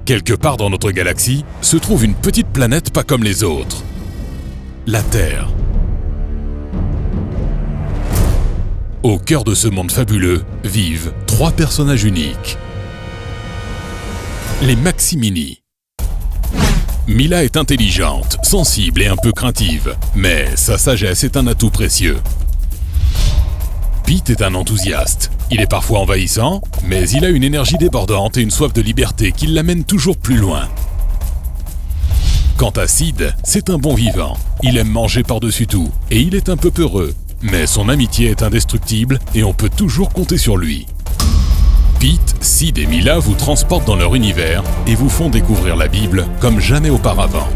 Quelque part dans notre galaxie se trouve une petite planète pas comme les autres. La Terre. Au cœur de ce monde fabuleux vivent 3 personnages uniques. Les Maximini. Mila est intelligente, sensible et un peu craintive, mais sa sagesse est un atout précieux. Pete est un enthousiaste. Il est parfois envahissant, mais il a une énergie débordante et une soif de liberté qui l'amène toujours plus loin. Quant à Sid, c'est un bon vivant. Il aime manger par-dessus tout, et il est un peu peureux. Mais son amitié est indestructible et on peut toujours compter sur lui. Pete, Sid et Mila vous transportent dans leur univers et vous font découvrir la Bible comme jamais auparavant.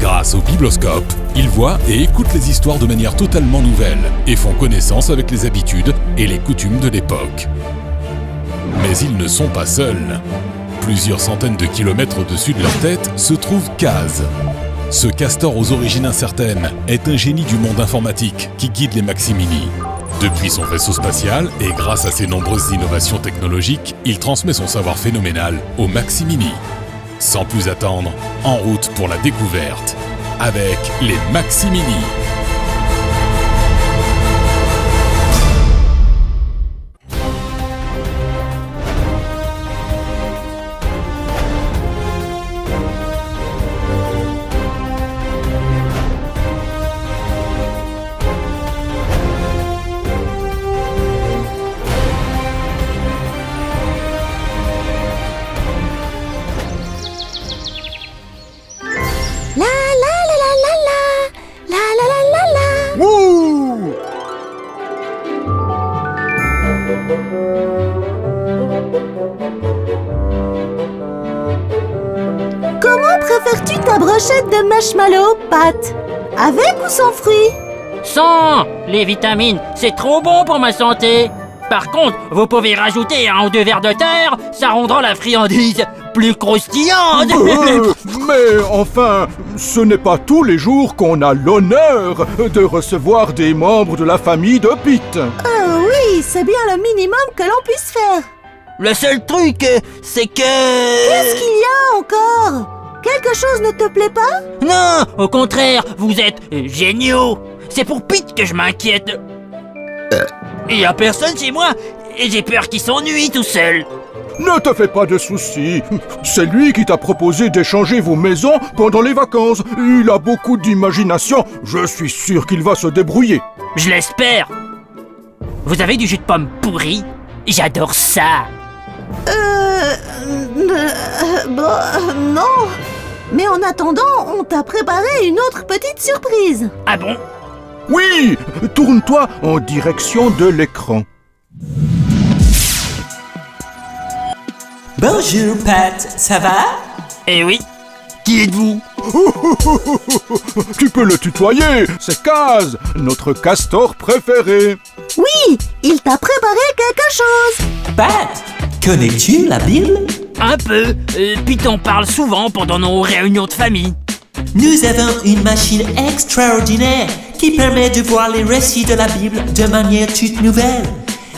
Grâce au bibloscope, ils voient et écoutent les histoires de manière totalement nouvelle et font connaissance avec les habitudes et les coutumes de l'époque. Mais ils ne sont pas seuls. Plusieurs centaines de kilomètres au-dessus de leur tête se trouve Kaz. Ce castor aux origines incertaines est un génie du monde informatique qui guide les Maximini. Depuis son vaisseau spatial et grâce à ses nombreuses innovations technologiques, il transmet son savoir phénoménal aux Maximini. Sans plus attendre, en route pour la découverte, avec les Maximini. Comment préfères-tu ta brochette de marshmallow, Pat? Avec ou sans fruits? Sans! Les vitamines, c'est trop bon pour ma santé. Par contre, vous pouvez rajouter 1 ou 2 verres de terre, ça rendra la friandise plus croustillante. Mais enfin, ce n'est pas tous les jours qu'on a l'honneur de recevoir des membres de la famille de Pete. Oui, c'est bien le minimum que l'on puisse faire. Le seul truc, c'est que... Qu'est-ce qu'il y a encore? Quelque chose ne te plaît pas? Non, au contraire, vous êtes géniaux. C'est pour Pete que je m'inquiète. Il y a personne chez moi et j'ai peur qu'il s'ennuie tout seul. Ne te fais pas de soucis. C'est lui qui t'a proposé d'échanger vos maisons pendant les vacances. Il a beaucoup d'imagination. Je suis sûr qu'il va se débrouiller. Je l'espère. Vous avez du jus de pomme pourri? J'adore ça. Non. Mais en attendant, on t'a préparé une autre petite surprise. Ah bon? Oui, tourne-toi en direction de l'écran. Bonjour Pat, ça va? Eh oui. Qui êtes-vous? Tu peux le tutoyer, c'est Kaz, notre castor préféré. Oui, il t'a préparé quelque chose. Pat, connais-tu la Bible? Un peu. Pete en parle souvent pendant nos réunions de famille. Nous avons une machine extraordinaire qui permet de voir les récits de la Bible de manière toute nouvelle.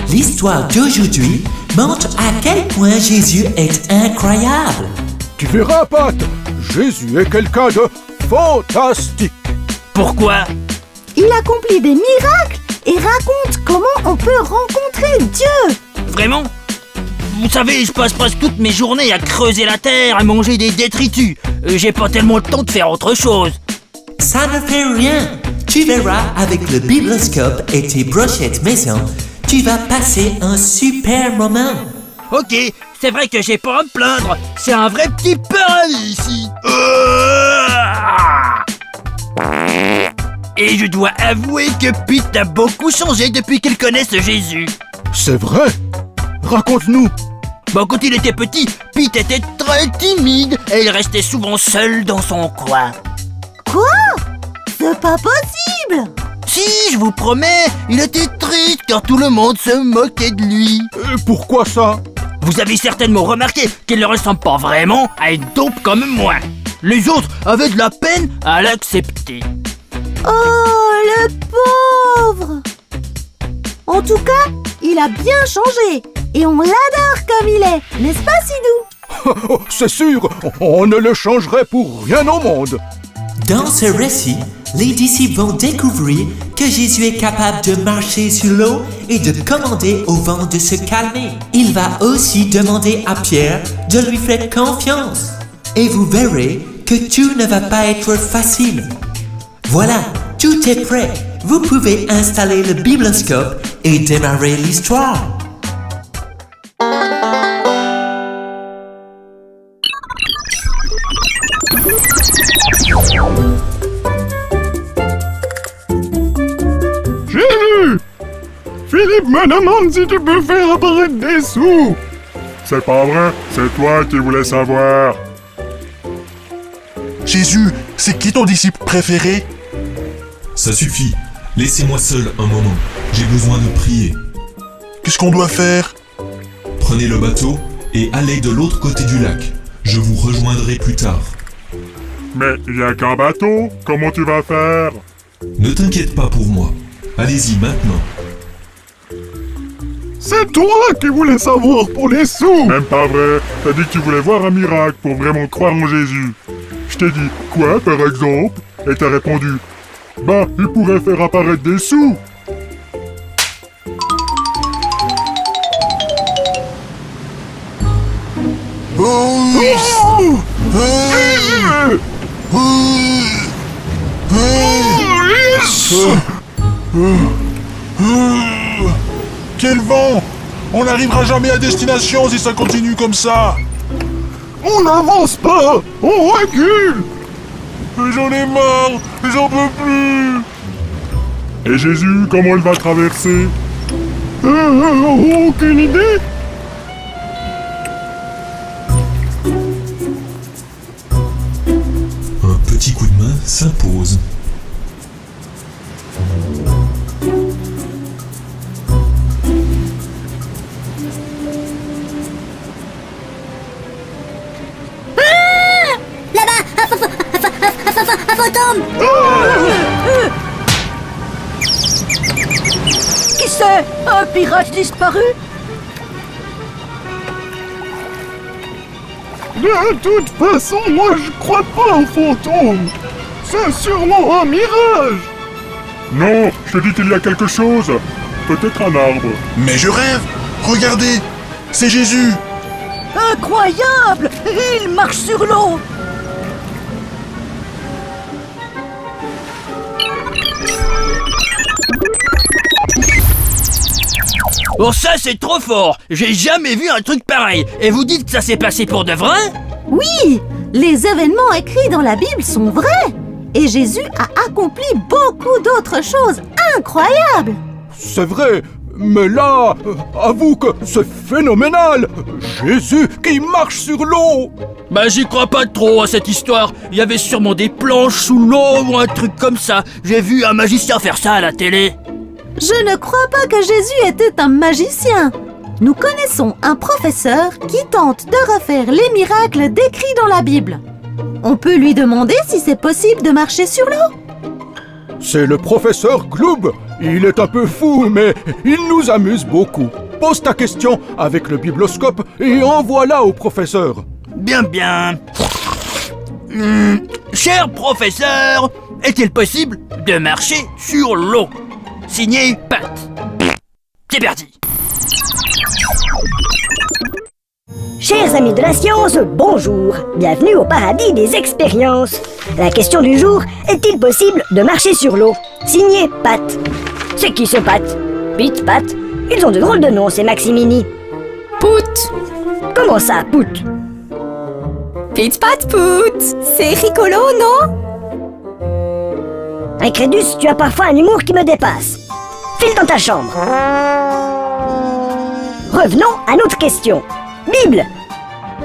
L'histoire d'aujourd'hui montre à quel point Jésus est incroyable. Tu verras, Pat, Jésus est quelqu'un de fantastique. Pourquoi? Il accomplit des miracles et raconte comment on peut rencontrer Dieu. Vraiment? Vous savez, je passe presque toutes mes journées à creuser la terre, à manger des détritus. J'ai pas tellement le temps de faire autre chose. Ça ne fait rien. Tu verras, avec le bibloscope et tes brochettes maison, tu vas passer un super moment. Ok, c'est vrai que j'ai pas à me plaindre. C'est un vrai petit paradis ici. Et je dois avouer que Pete a beaucoup changé depuis qu'il connaît ce Jésus. C'est vrai? Raconte-nous. Quand il était petit, Pete était très timide et il restait souvent seul dans son coin. Quoi? C'est pas possible. Si, je vous promets, il était triste car tout le monde se moquait de lui. Pourquoi ça? Vous avez certainement remarqué qu'il ne ressemble pas vraiment à une taupe comme moi. Les autres avaient de la peine à l'accepter. Oh, le pauvre! En tout cas, il a bien changé et on l'adore comme il est, n'est-ce pas, Sidou? Oh, c'est sûr, on ne le changerait pour rien au monde. Dans ce récit, les disciples vont découvrir que Jésus est capable de marcher sur l'eau et de commander au vent de se calmer. Il va aussi demander à Pierre de lui faire confiance. Et vous verrez que tout ne va pas être facile. Voilà, tout est prêt. Vous pouvez installer le bibloscope et démarrer l'histoire. Jésus! Philippe me demande si tu peux faire apparaître des sous. C'est pas vrai, c'est toi qui voulais savoir. Jésus, c'est qui ton disciple préféré? Ça suffit. Laissez-moi seul un moment. J'ai besoin de prier. Qu'est-ce qu'on doit faire? Prenez le bateau et allez de l'autre côté du lac. Je vous rejoindrai plus tard. Mais il y a qu'un bateau, comment tu vas faire? Ne t'inquiète pas pour moi. Allez-y maintenant. C'est toi qui voulais savoir pour les sous. Même pas vrai, t'as dit que tu voulais voir un miracle pour vraiment croire en Jésus. Je t'ai dit, quoi par exemple? Et t'as répondu, bah, il pourrait faire apparaître des sous. Quel vent! On n'arrivera jamais à destination si ça continue comme ça! On n'avance pas, on recule. J'en ai marre, j'en peux plus! Et Jésus, comment il va traverser? Aucune idée. Un petit coup de main s'impose. Un fantôme! Qui c'est? Un pirate disparu? De toute façon, moi je crois pas aux fantômes. C'est sûrement un mirage. Non, je te dis qu'il y a quelque chose. Peut-être un arbre. Mais je rêve! Regardez! C'est Jésus! Incroyable! Il marche sur l'eau! Oh ça c'est trop fort! J'ai jamais vu un truc pareil! Et vous dites que ça s'est passé pour de vrai? Oui! Les événements écrits dans la Bible sont vrais! Et Jésus a accompli beaucoup d'autres choses incroyables! C'est vrai, mais là, avoue que c'est phénoménal! Jésus qui marche sur l'eau! Bah j'y crois pas trop à cette histoire. Il y avait sûrement des planches sous l'eau ou un truc comme ça. J'ai vu un magicien faire ça à la télé. Je ne crois pas que Jésus était un magicien. Nous connaissons un professeur qui tente de refaire les miracles décrits dans la Bible. On peut lui demander si c'est possible de marcher sur l'eau. C'est le professeur Gloob. Il est un peu fou, mais il nous amuse beaucoup. Pose ta question avec le bibloscope et envoie-la au professeur. Bien, bien. Cher professeur, est-il possible de marcher sur l'eau? Signé Pat. C'est parti. Chers amis de la science, bonjour. Bienvenue au paradis des expériences. La question du jour, est-il possible de marcher sur l'eau? Signé Pat. C'est qui ce Pat? Pete, Pat? Ils ont de drôles de noms, ces Maximini. Pout! Comment ça, Pout? Pete Pat Pout! C'est rigolo, non? Incrédus, tu as parfois un humour qui me dépasse. File dans ta chambre. Revenons à notre question. Bible,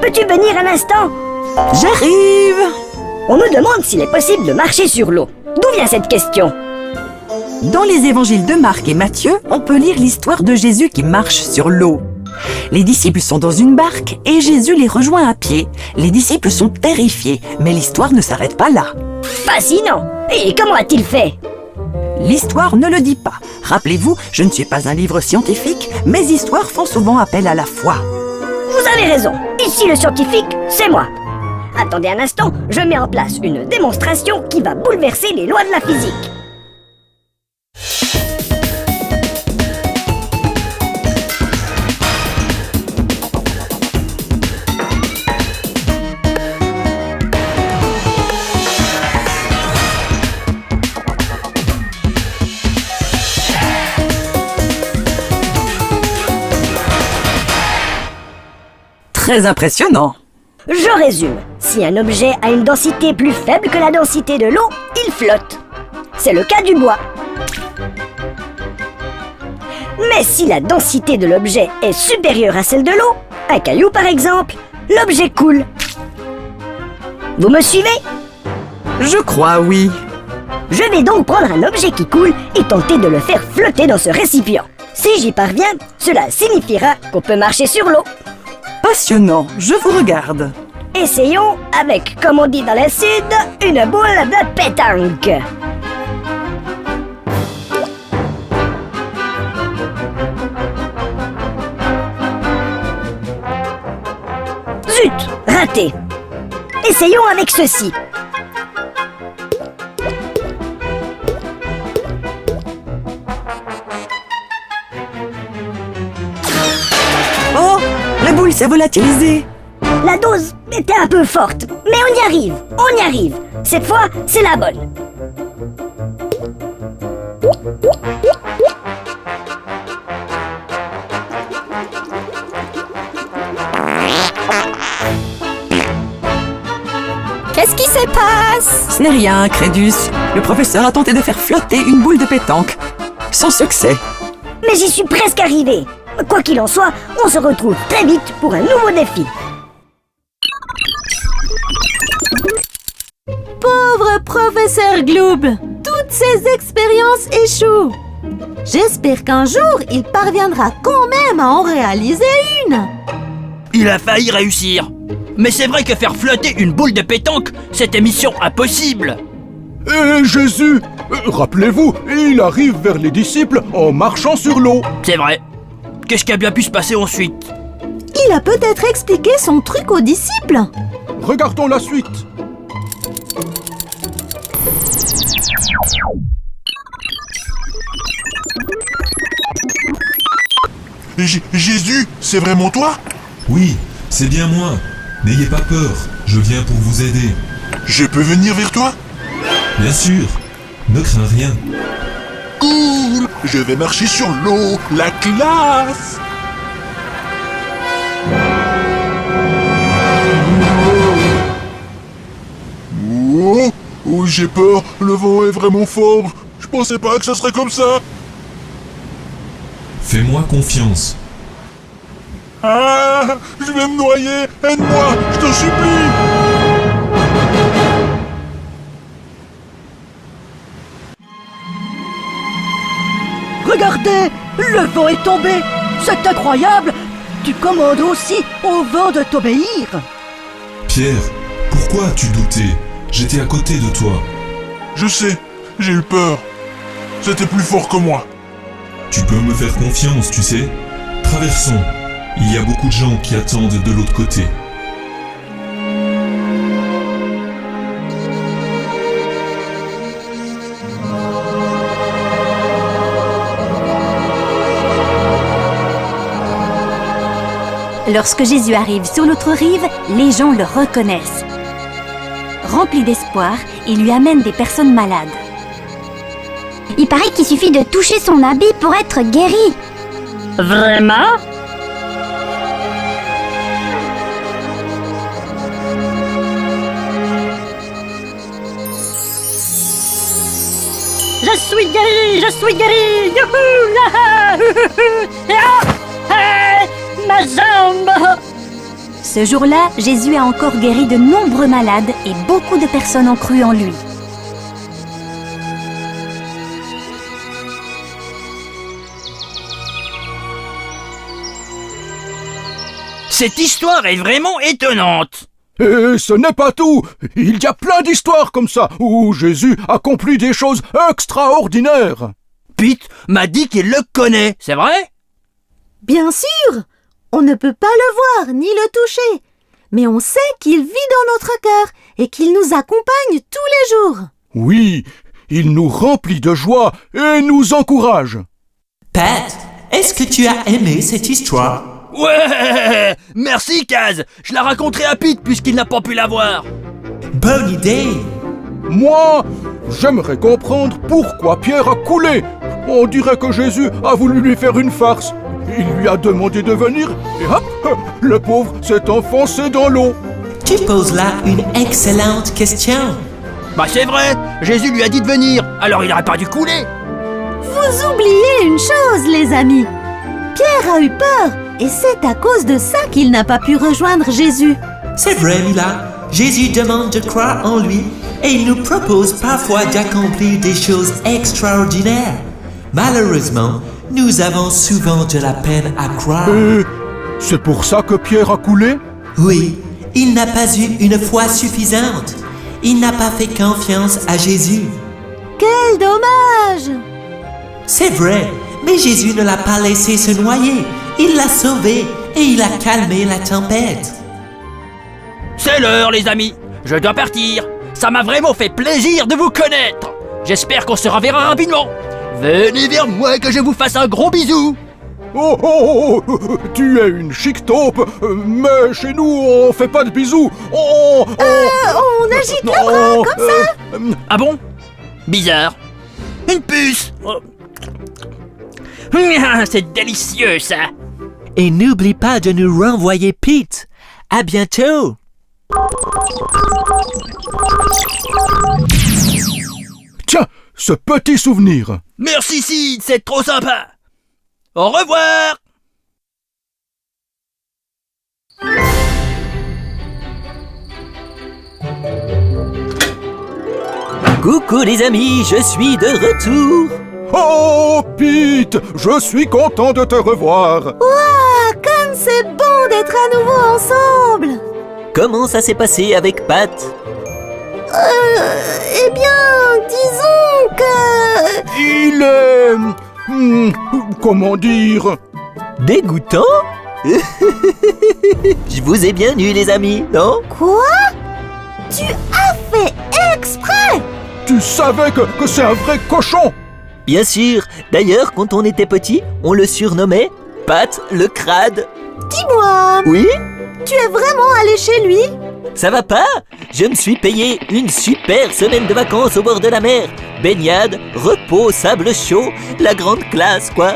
peux-tu venir un instant? J'arrive! On me demande s'il est possible de marcher sur l'eau. D'où vient cette question? Dans les évangiles de Marc et Matthieu, on peut lire l'histoire de Jésus qui marche sur l'eau. Les disciples sont dans une barque et Jésus les rejoint à pied. Les disciples sont terrifiés, mais l'histoire ne s'arrête pas là. Fascinant! Et comment a-t-il fait? L'histoire ne le dit pas. Rappelez-vous, je ne suis pas un livre scientifique, mes histoires font souvent appel à la foi. Vous avez raison. Ici, le scientifique, c'est moi. Attendez un instant, je mets en place une démonstration qui va bouleverser les lois de la physique. Très impressionnant. Je résume. Si un objet a une densité plus faible que la densité de l'eau, il flotte. C'est le cas du bois. Mais si la densité de l'objet est supérieure à celle de l'eau, un caillou par exemple, l'objet coule. Vous me suivez? Je crois, oui. Je vais donc prendre un objet qui coule et tenter de le faire flotter dans ce récipient. Si j'y parviens, cela signifiera qu'on peut marcher sur l'eau. Passionnant, je vous regarde. Essayons avec, comme on dit dans le sud, une boule de pétanque. Zut, raté. Essayons avec ceci. Oh, la boule s'est volatilisée. La dose était un peu forte, mais on y arrive, on y arrive. Cette fois, c'est la bonne. Qu'est-ce qui se passe? Ce n'est rien, Crédus. Le professeur a tenté de faire flotter une boule de pétanque. Sans succès. Mais j'y suis presque arrivé. Quoi qu'il en soit, on se retrouve très vite pour un nouveau défi. Pauvre professeur Gloob, toutes ses expériences échouent. J'espère qu'un jour, il parviendra quand même à en réaliser une. Il a failli réussir. Mais c'est vrai que faire flotter une boule de pétanque, c'était mission impossible. Et Jésus, rappelez-vous, il arrive vers les disciples en marchant sur l'eau. C'est vrai. Qu'est-ce qui a bien pu se passer ensuite? Il a peut-être expliqué son truc aux disciples. Regardons la suite. Jésus, c'est vraiment toi? Oui, c'est bien moi. N'ayez pas peur, je viens pour vous aider. Je peux venir vers toi? Bien sûr, ne crains rien. Cool! Je vais marcher sur l'eau, la classe! Oh, j'ai peur, le vent est vraiment fort. Je pensais pas que ça serait comme ça. Fais-moi confiance. Ah, je vais me noyer. Aide-moi, je te supplie. Regardez, le vent est tombé. C'est incroyable. Tu commandes aussi au vent de t'obéir. Pierre, pourquoi as-tu douté? J'étais à côté de toi. Je sais, j'ai eu peur. C'était plus fort que moi. Tu peux me faire confiance, tu sais. Traversons. Il y a beaucoup de gens qui attendent de l'autre côté. Lorsque Jésus arrive sur l'autre rive, les gens le reconnaissent. Rempli d'espoir, il lui amène des personnes malades. Il paraît qu'il suffit de toucher son habit pour être guéri. Vraiment? Je suis guéri, je suis guéri. Youhou, là, ma jambe. Ce jour-là, Jésus a encore guéri de nombreux malades et beaucoup de personnes ont cru en lui. Cette histoire est vraiment étonnante. Et ce n'est pas tout. Il y a plein d'histoires comme ça où Jésus accomplit des choses extraordinaires. Pete m'a dit qu'il le connaît, c'est vrai? Bien sûr. On ne peut pas le voir ni le toucher, mais on sait qu'il vit dans notre cœur et qu'il nous accompagne tous les jours. Oui, il nous remplit de joie et nous encourage. Pat, est-ce que tu as aimé cette histoire? Ouais! Merci, Kaz! Je la raconterai à Pete puisqu'il n'a pas pu la voir. Bonne idée! Moi, j'aimerais comprendre pourquoi Pierre a coulé. On dirait que Jésus a voulu lui faire une farce. Il lui a demandé de venir et hop, le pauvre s'est enfoncé dans l'eau. Tu poses là une excellente question. Bah c'est vrai, Jésus lui a dit de venir, alors il n'aurait pas dû couler. Vous oubliez une chose, les amis. Pierre a eu peur et c'est à cause de ça qu'il n'a pas pu rejoindre Jésus. C'est vrai, Mila. Jésus demande de croire en lui et il nous propose parfois d'accomplir des choses extraordinaires. Malheureusement, nous avons souvent de la peine à croire. C'est pour ça que Pierre a coulé? Oui, il n'a pas eu une foi suffisante. Il n'a pas fait confiance à Jésus. Quel dommage! C'est vrai, mais Jésus ne l'a pas laissé se noyer. Il l'a sauvé et il a calmé la tempête. C'est l'heure, les amis. Je dois partir. Ça m'a vraiment fait plaisir de vous connaître. J'espère qu'on se reverra rapidement. Venez vers moi que je vous fasse un gros bisou. Oh, tu es une chic taupe, mais chez nous on fait pas de bisous. On agite le bras comme ça. Ah bon? Bizarre. Une puce. C'est délicieux ça. Et n'oublie pas de nous renvoyer Pete. À bientôt. Tiens, ce petit souvenir. Merci Sid, c'est trop sympa. Au revoir. Coucou les amis, je suis de retour. Oh, Pete, je suis content de te revoir. Waouh, comme c'est bon d'être à nouveau ensemble. Comment ça s'est passé avec Pat? Eh bien, disons que... Il est... comment dire? Dégoûtant? Je vous ai bien eu les amis, non? Quoi? Tu as fait exprès? Tu savais que c'est un vrai cochon? Bien sûr. D'ailleurs, quand on était petit, on le surnommait Pat le crade. Dis-moi. Oui? Tu es vraiment allé chez lui? Ça va pas? Je me suis payé une super semaine de vacances au bord de la mer. Baignade, repos, sable chaud, la grande classe, quoi.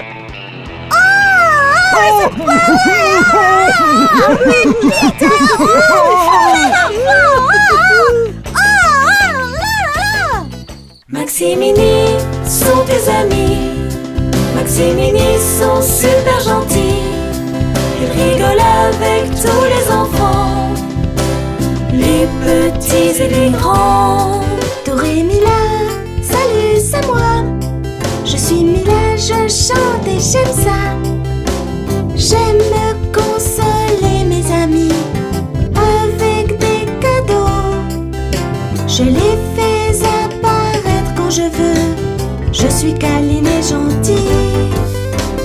Max et Minnie sont tes amis. Max et Minnie sont super gentils. Ils rigolent avec tous les enfants, les petits et les grands. Doré Mila, salut, c'est moi. Je suis Mila, je chante et j'aime ça. J'aime me consoler mes amis avec des cadeaux. Je les fais apparaître quand je veux. Je suis câline et gentille.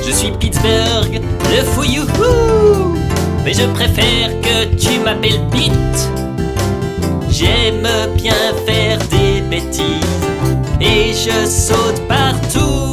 Je suis Pittsburgh, le fou youhou. Mais je préfère que tu m'appelles Pete. J'aime bien faire des bêtises et je saute partout.